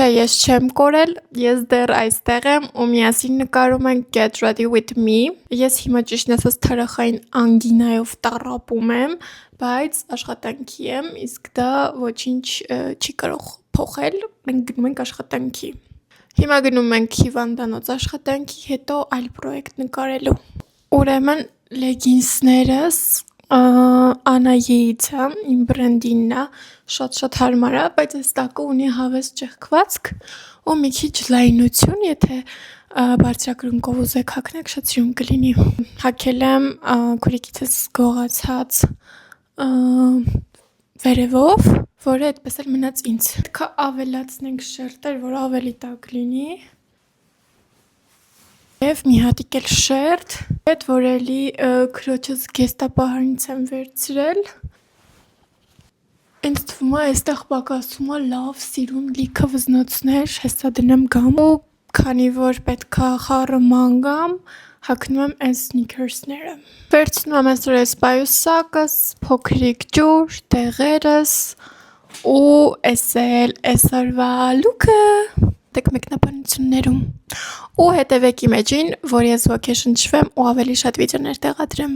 Ես չեմ կորել, ես դեռ այստեղ եմ ու միասին նկարում ենք Get Ready With Me։ Ես հիմա ճիշտն ասած թարախային անգինայով տառապում եմ, բայց աշխատանքի եմ, իսկ դա ոչինչ չի կարող փոխել, մենք գնում ենք աշխատանքի։ Հիմա գնում ենք հիվանդանոց աշխատանքի, հետո այլ պրոյեկտ նկարելու։ Ուրեմն լեգինսներս Անայեից է, իմ բրենդինն է, շատ հարմար է, բայց այս տակը ունի հավես ճեղքվածք ու մի քիչ լայնություն, եթե բարձրակրունկով ուզեք հագնեք, շատ սիրուն կլինի։ Հագել եմ քուրիկիցս գողացած վերևով, որը այդպես էլ մնաց ինձ։ Պետք է ավելացնենք շերտեր, որ ավելի տաք լինի։ Եվ մի հատիկ էլ շերտ, այդ որ էլի քրոջս գեստապահարից եմ վերցրել։ Ինձ թվում է այստեղ պակասում է լավ սիրուն լիքը վզնոցներ, հեսա դնեմ գամ ու քանի որ պետք է խառը ման գամ, հագնում եմ այս սնիքերսները։ Վերցնում եմ այսօր այս պայուսակս, փոքրիկ ջուր, դեղերս ու էս էլ այսօրվա լուքը։ Դեք մեկնաբանություններում ու հետևեք իմ էջին, որ ես ոգեշնչվեմ ու ավելի շատ վիդեոներ տեղադրեմ։